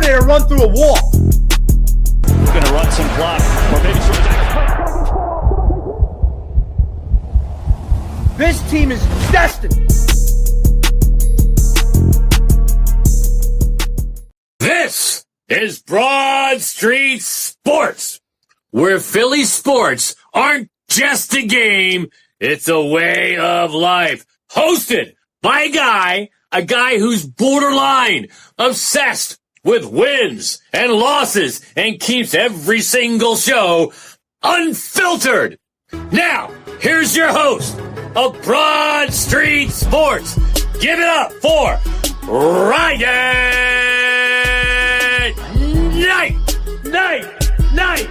ready to run through a wall. We're going to run some clock. Or maybe This team is destined. This is Broad Street Sports, where Philly sports aren't just a game, it's a way of life. Hosted by a guy who's borderline obsessed with wins and losses and keeps every single show unfiltered. Now, here's your host of Broad Street Sports. Give it up for Ryan Knight.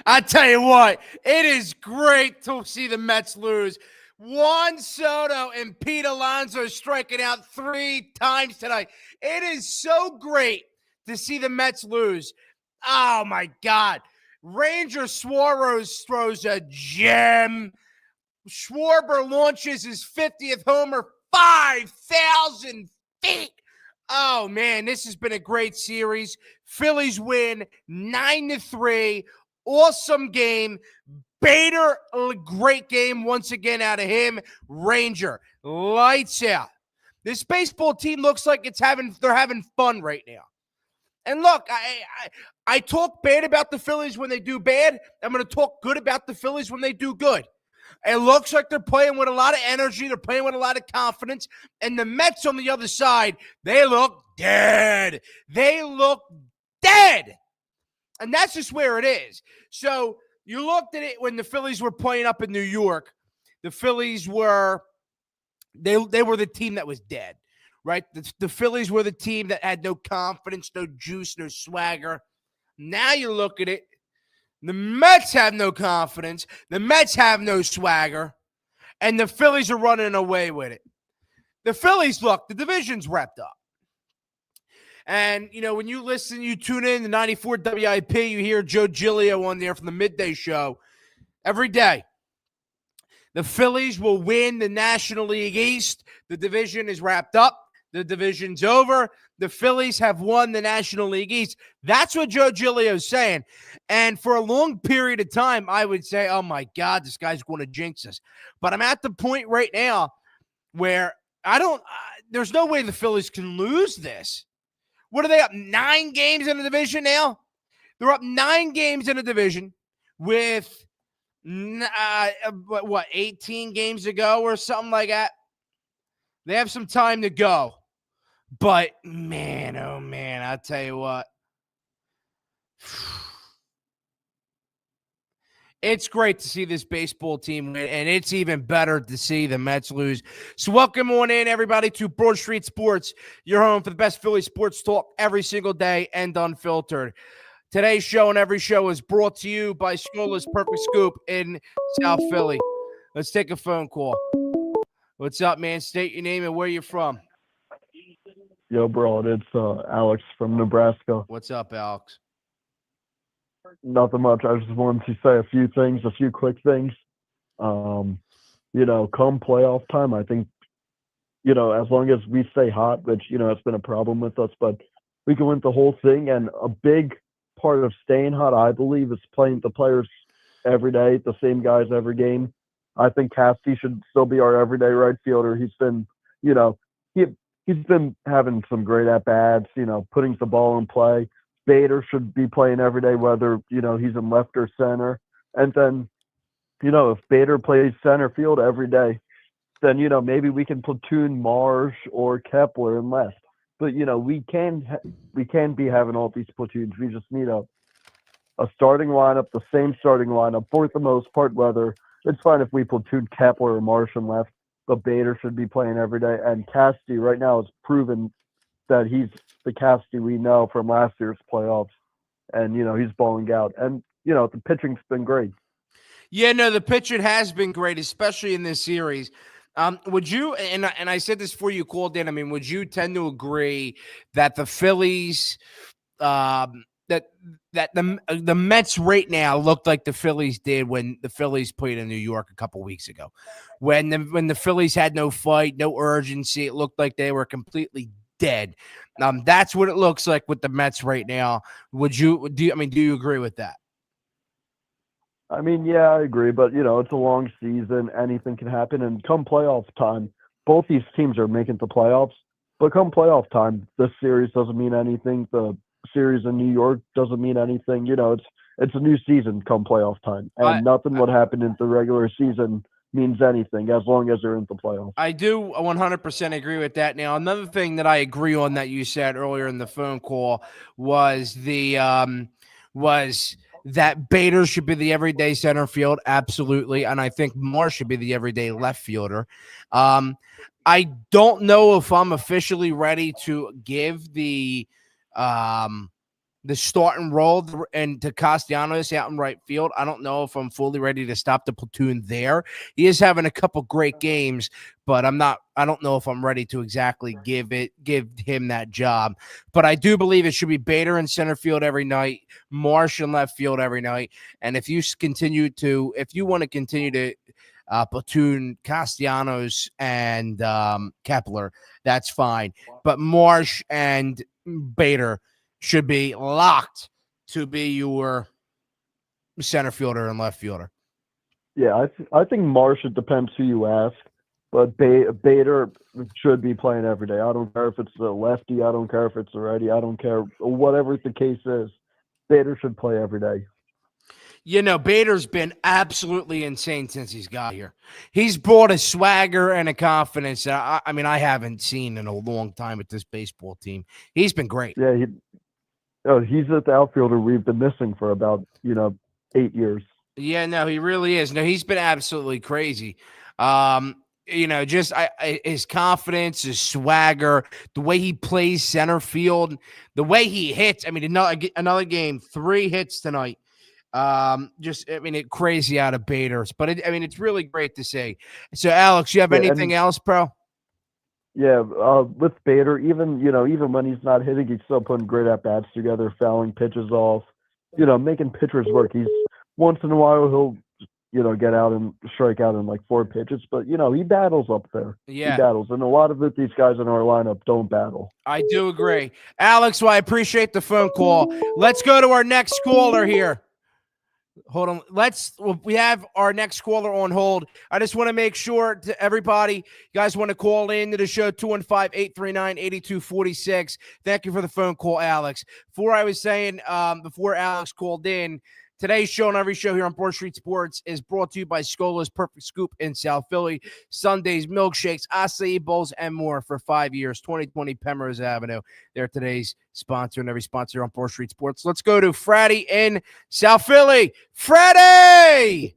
I tell you what, it is great to see the Mets lose. Juan Soto and Pete Alonso striking out 3 times tonight. It is so great to see the Mets lose. Oh, my God. Ranger Schwarber throws a gem. Schwarber launches his 50th homer, 5,000 feet. Oh, man, this has been a great series. Phillies win 9-3. Awesome game. Bader, a great game once again out of him. Ranger, lights out. This baseball team looks like they're having fun right now. And look, I talk bad about the Phillies when they do bad. I'm going to talk good about the Phillies when they do good. It looks like they're playing with a lot of energy. They're playing with a lot of confidence. And the Mets on the other side, they look dead. They look dead. And that's just where it is. So you looked at it when the Phillies were playing up in New York. The Phillies were they were the team that was dead, right? The Phillies were the team that had no confidence, no juice, no swagger. Now you look at it. The Mets have no confidence. The Mets have no swagger. And the Phillies are running away with it. The Phillies, look, the division's wrapped up. And, you know, when you tune in to 94 WIP, you hear Joe Giglio on there from the midday show every day. The Phillies will win the National League East. The division is wrapped up. The division's over. The Phillies have won the National League East. That's what Joe Giglio is saying. And for a long period of time, I would say, oh, my God, this guy's going to jinx us. But I'm at the point right now where there's no way the Phillies can lose this. What are they up? 9 games in the division now? They're up 9 games in the division with, 18 games to go or something like that? They have some time to go. But, man, oh, man, I'll tell you what. It's great to see this baseball team win, and it's even better to see the Mets lose. So welcome on in, everybody, to Broad Street Sports, your home for the best Philly sports talk every single day and unfiltered. Today's show and every show is brought to you by Skola's Perfect Scoop in South Philly. Let's take a phone call. What's up, man? State your name and where you're from. Yo, Broad, it's Alex from Nebraska. What's up, Alex? Nothing much. I just wanted to say a few quick things. Come playoff time, I think, as long as we stay hot, which, it's been a problem with us, but we can win the whole thing. And a big part of staying hot, I believe, is playing the players every day, the same guys every game. I think Casty should still be our everyday right fielder. He's been, he's been having some great at-bats, putting the ball in play. Bader should be playing every day, whether, he's in left or center. And then, if Bader plays center field every day, then, maybe we can platoon Marsh or Kepler in left. But, we can be having all these platoons. We just need a starting lineup, the same starting lineup for the most part, whether it's fine if we platoon Kepler or Marsh in left, but Bader should be playing every day. And Casty right now has proven that he's the Casty we know from last year's playoffs. And, he's balling out. And, the pitching's been great. Yeah, no, the pitching has been great, especially in this series. Would you, and I said this before you called in, would you tend to agree that the Phillies the Mets right now look like the Phillies did when the Phillies played in New York a couple weeks ago. When the Phillies had no fight, no urgency, it looked like they were completely dead. That's what it looks like with the Mets right now. Do you agree with that? I mean, yeah, I agree, but it's a long season. Anything can happen, and come playoff time, both these teams are making the playoffs. But come playoff time, this series doesn't mean anything. The series in New York doesn't mean anything. It's a new season come playoff time, and nothing what happened in the regular season means anything as long as they're in the playoffs. I do 100% agree with that. Now, another thing that I agree on that you said earlier in the phone call was that Bader should be the everyday center field, absolutely, and I think Marsh should be the everyday left fielder. I don't know if I'm officially ready to give the start and roll and to Castellanos out in right field. I don't know if I'm fully ready to stop the platoon there. He is having a couple great games, but I don't know if I'm ready to exactly give him that job. But I do believe it should be Bader in center field every night, Marsh in left field every night. And if you want to continue to platoon Castellanos and Kepler, that's fine. But Marsh and Bader should be locked to be your center fielder and left fielder. Yeah, I think Marsh, it depends who you ask, but Bader should be playing every day. I don't care if it's the lefty. I don't care if it's the righty. I don't care. Whatever the case is, Bader should play every day. Bader's been absolutely insane since he's got here. He's brought a swagger and a confidence that I haven't seen in a long time with this baseball team. He's been great. Yeah, he's the outfielder we've been missing for about 8 years. Yeah, no, he really is. No, he's been absolutely crazy. His confidence, his swagger, the way he plays center field, the way he hits. I mean, another game, 3 hits tonight. Crazy out of Bader's, but it's really great to see. So, Alex, you have anything else, bro? Yeah, with Bader, even when he's not hitting, he's still putting great at bats together, fouling pitches off, making pitchers work. He's once in a while he'll get out and strike out in like 4 pitches, but he battles up there. Yeah, he battles, and a lot of these guys in our lineup don't battle. I do agree, Alex. Well, I appreciate the phone call. Let's go to our next caller here. Hold on. We have our next caller on hold. I just want to make sure to everybody, you guys want to call in to the show, 215-839-8246. Thank you for the phone call, Alex. Before Alex called in, today's show and every show here on Broad Street Sports is brought to you by Scola's Perfect Scoop in South Philly. Sundays, milkshakes, acai bowls, and more for 5 years. 2020 Penrose Avenue. They're today's sponsor and every sponsor on Broad Street Sports. Let's go to Fratty in South Philly. Fratty!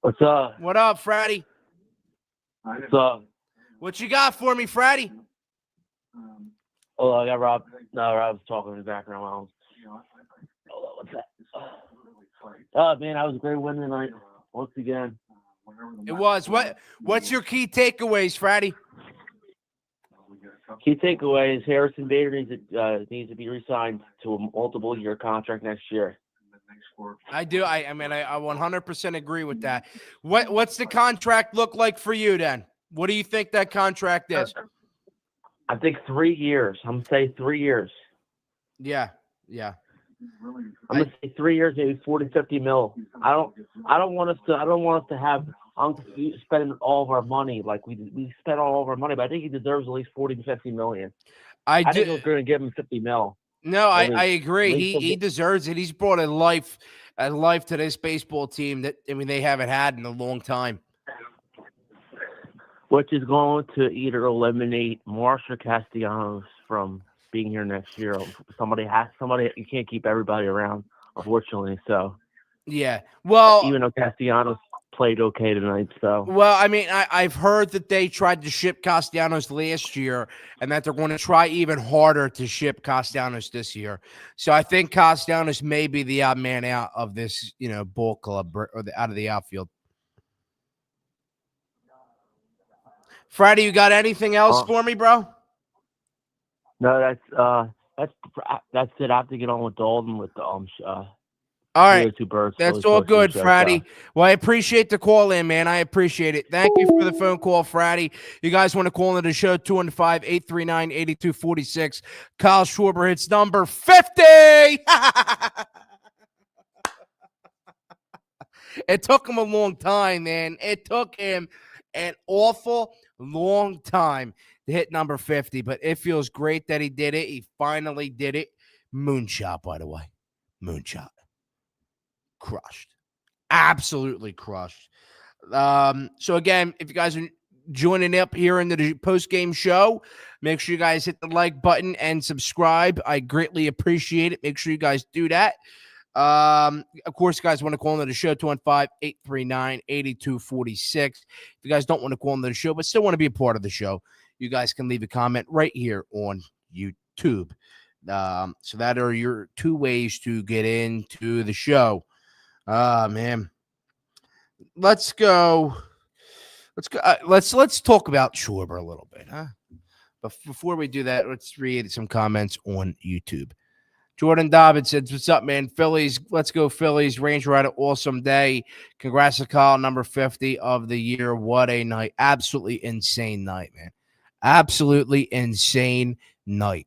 What's up? What up, Fratty? What's up? What you got for me, Fratty? Oh, I got Rob. No, Rob's talking in the background. Hold on, what's that? Oh, man, that was a great win tonight. Once again. It was. What's your key takeaways, Fratty? Key takeaways: Harrison Bader needs to be re-signed to a multiple-year contract next year. I do. I 100% agree with that. What's the contract look like for you then? What do you think that contract is? I think 3 years. I'm gonna say 3 years. Yeah. I'm gonna say 3 years, maybe 40-50 mil. I don't want us to have spending all of our money like we spent all of our money, but I think he deserves at least 40-50 million. I think we're going to give him 50 mil. No, I agree. He deserves it. He's brought a life to this baseball team that they haven't had in a long time. Which is going to either eliminate Marsh or Castellanos from being here next year. Somebody you can't keep everybody around, unfortunately. So yeah, well, even though Castellanos played okay tonight, so well, I've heard that they tried to ship Castellanos last year, and that they're going to try even harder to ship Castellanos this year. So I think Castellanos may be the odd man out of this, ball club or out of the outfield. Friday, you got anything else for me, bro? No, that's That's it. I have to get on with Dalton with the All right. two birds. That's all good, Fratty. Well, I appreciate the call in, man. I appreciate it. Thank you for the phone call, Fratty. You guys want to call into the show, 215-839-8246. Kyle Schwarber hits number 50. It took him a long time, man. It took him an awful long time to hit number 50, but it feels great that he did it. He finally did it. Moonshot, by the way. Moonshot. Crushed. Absolutely crushed. So again, if you guys are joining up here in the post-game show, make sure you guys hit the like button and subscribe. I greatly appreciate it. Make sure you guys do that. Of course, you guys want to call into the show, 215-839-8246. If you guys don't want to call into the show, but still want to be a part of the show, you guys can leave a comment right here on YouTube. So that are your two ways to get into the show. Man. Let's go. Let's talk about Schwarber a little bit, huh? But before we do that, let's read some comments on YouTube. Jordan Dobbins says, "What's up, man? Phillies, let's go Phillies. Ranger had an awesome day. Congrats to Kyle, number 50 of the year. What a night. Absolutely insane night, man. Absolutely insane night.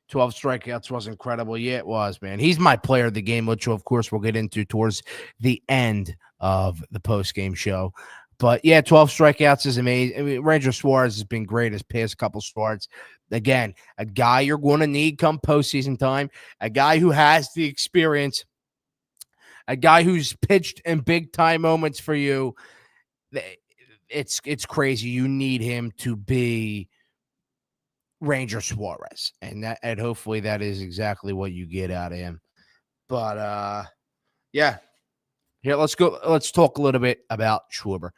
12 strikeouts was incredible. Yeah, it was, man. He's my player of the game, which, of course, we'll get into towards the end of the post-game show. But, yeah, 12 strikeouts is amazing. I mean, Ranger Suarez has been great his past couple starts. Again, a guy you're going to need come postseason time, a guy who has the experience, a guy who's pitched in big-time moments for you. It's crazy. You need him to be Ranger Suarez, and hopefully that is exactly what you get out of him. But yeah, here let's go. Let's talk a little bit about Schwarber.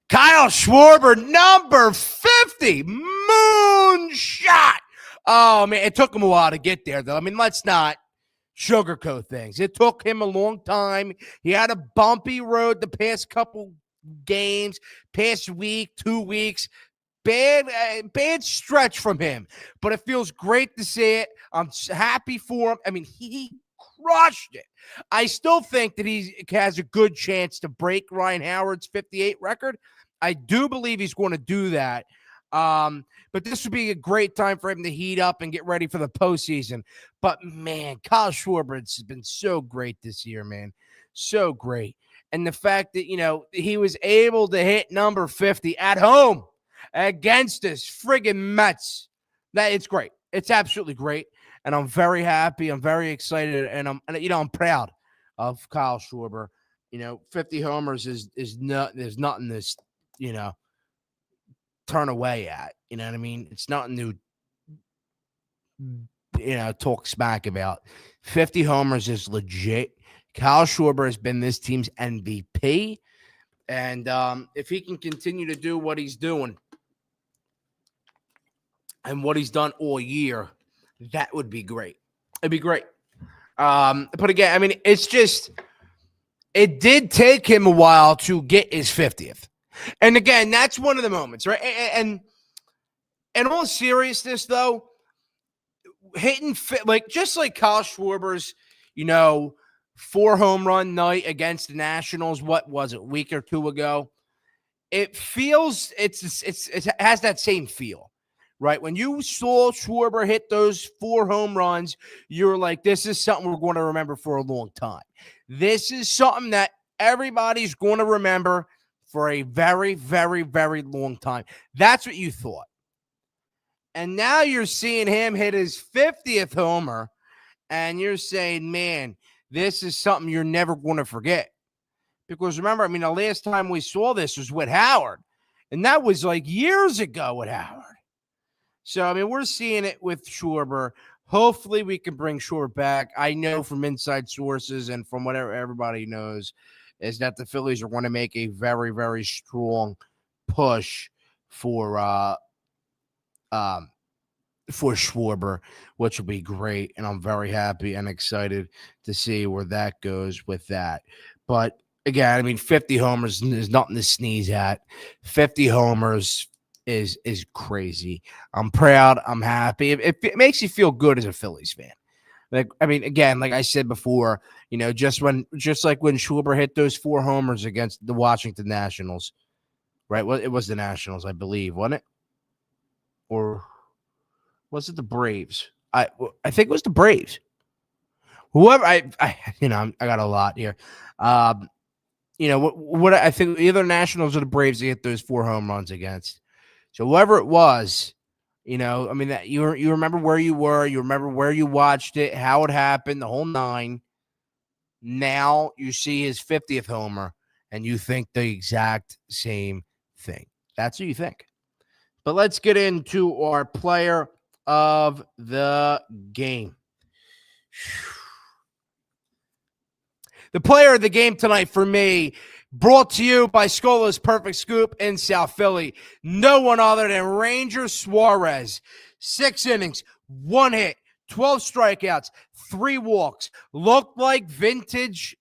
Kyle Schwarber, number 50, moonshot. Oh man, it took him a while to get there, though. I mean, let's not sugarcoat things. It took him a long time. He had a bumpy road the past couple games, past week, 2 weeks. Bad stretch from him, but it feels great to see it. I'm happy for him. I mean, he crushed it. I still think that he has a good chance to break Ryan Howard's 58 record. I do believe he's going to do that. But this would be a great time for him to heat up and get ready for the postseason. But, man, Kyle Schwarber has been so great this year, man. So great. And the fact that, he was able to hit number 50 at home against this friggin' Mets. It's great. It's absolutely great. And I'm very happy. I'm very excited. And I'm proud of Kyle Schwarber. 50 homers is there's nothing to, turn away at. You know what I mean? It's nothing to, talk smack about. 50 homers is legit. Kyle Schwarber has been this team's MVP. And if he can continue to do what he's doing, and what he's done all year, that would be great. It'd be great. But again, I mean, it did take him a while to get his 50th. And again, that's one of the moments, right? And in all seriousness, though, hitting just like Kyle Schwarber's, 4 home run night against the Nationals, what was it, a week or two ago? It feels it has that same feel. Right, when you saw Schwarber hit those 4 home runs, you're like, this is something we're going to remember for a long time. This is something that everybody's going to remember for a very, very, very long time. That's what you thought. And now you're seeing him hit his 50th homer, and you're saying, man, this is something you're never going to forget. Because remember, I mean, the last time we saw this was with Howard, and that was like years ago with Howard. So, I mean, we're seeing it with Schwarber. Hopefully we can bring Schwarber back. I know from inside sources and from whatever everybody knows is that the Phillies are going to make a very, very strong push for Schwarber, which will be great. And I'm very happy and excited to see where that goes with that. But again, I mean, 50 homers is nothing to sneeze at. 50 homers is crazy. I'm proud. I'm happy. It makes you feel good as a Phillies fan. Like, I mean, again, like I said before, just like when Schwarber hit those 4 homers against the Washington Nationals, right? Well, it was the Nationals, I believe, wasn't it? Or was it the Braves? I think it was the Braves. Whoever I got a lot here. What I think either Nationals or the Braves hit those 4 home runs against. So whoever it was, that you remember where you were, you remember where you watched it, how it happened, the whole 9. Now you see his 50th homer, and you think the exact same thing. That's what you think. But let's get into our player of the game. The player of the game tonight for me, brought to you by Scola's Perfect Scoop in South Philly. No one other than Ranger Suarez. 6 innings, 1 hit, 12 strikeouts, 3 walks. Looked like vintage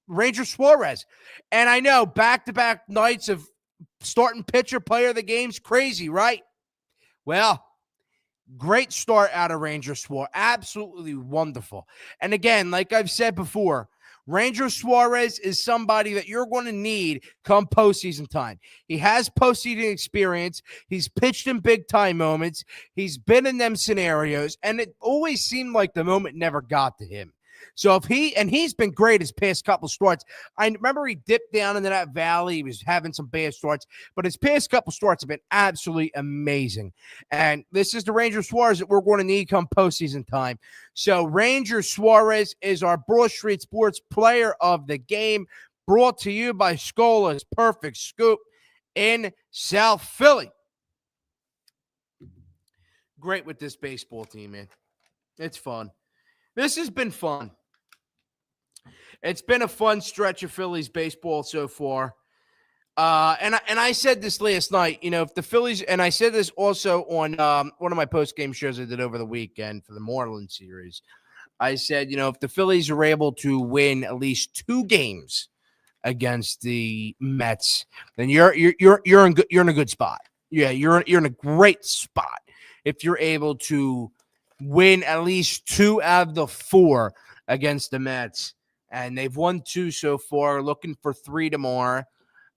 Ranger Suarez. And I know back-to-back nights of starting pitcher player of the game's crazy, right? Well, great start out of Ranger Suarez. Absolutely wonderful. And again, like I've said before, Ranger Suarez is somebody that you're going to need come postseason time. He has postseason experience. He's pitched in big-time moments. He's been in them scenarios, and it always seemed like the moment never got to him. So he's been great his past couple starts. I remember he dipped down into that valley. He was having some bad starts, but his past couple starts have been absolutely amazing. And this is the Ranger Suarez that we're going to need come postseason time. So Ranger Suarez is our Broad Street Sports player of the game, brought to you by Scola's Perfect Scoop in South Philly. Great with this baseball team, man. It's fun. This has been fun. It's been a fun stretch of Phillies baseball so far. And I said this last night, if the Phillies, and I said this also on one of my post-game shows I did over the weekend for the Marlins series. I said, if the Phillies are able to win at least 2 games against the Mets, then you're in a good spot. Yeah, you're in a great spot if you're able to win at least 2 out of the 4 against the Mets. And they've won 2 so far, looking for 3 tomorrow.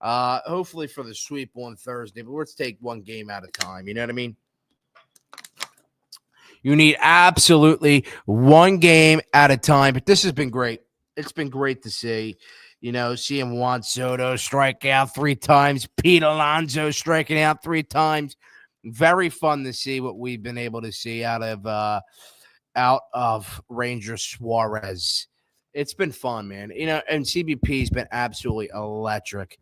Hopefully for the sweep on Thursday. But let's take 1 game at a time. You know what I mean? You need absolutely 1 game at a time. But this has been great. It's been great to see. Seeing Juan Soto strike out 3 times. Pete Alonso striking out 3 times. Very fun to see what we've been able to see out of Ranger Suarez. It's been fun, man. And CBP's been absolutely electric.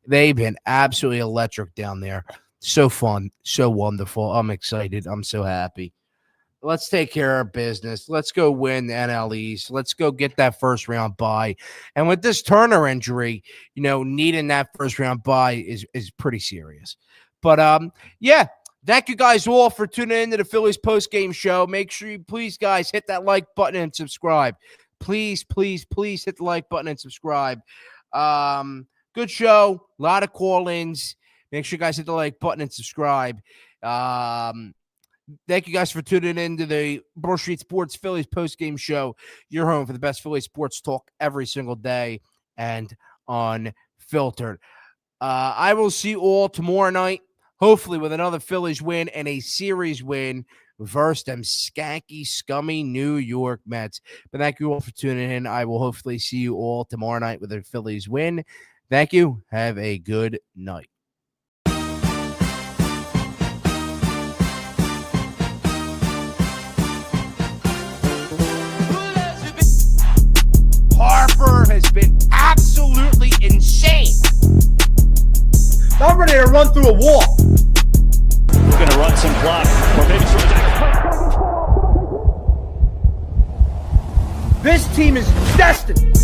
They've been absolutely electric down there. So fun, so wonderful. I'm excited. I'm so happy. Let's take care of business. Let's go win the NL East. Let's go get that first round bye. And with this Turner injury, needing that first round bye is pretty serious. But yeah. Thank you guys all for tuning into the Phillies post-game show. Make sure you please, guys, hit that like button and subscribe. Please, please, please hit the like button and subscribe. Good show. A lot of call-ins. Make sure you guys hit the like button and subscribe. Thank you guys for tuning into the Broad Street Sports Phillies post-game show. Your home for the best Phillies sports talk every single day and unfiltered. I will see you all tomorrow night. Hopefully with another Phillies win and a series win versus them skanky, scummy New York Mets. But thank you all for tuning in. I will hopefully see you all tomorrow night with a Phillies win. Thank you. Have a good night. Harper has been absolutely insane. I'm ready to run through a wall. We're going to run some clock. Or maybe This team is destined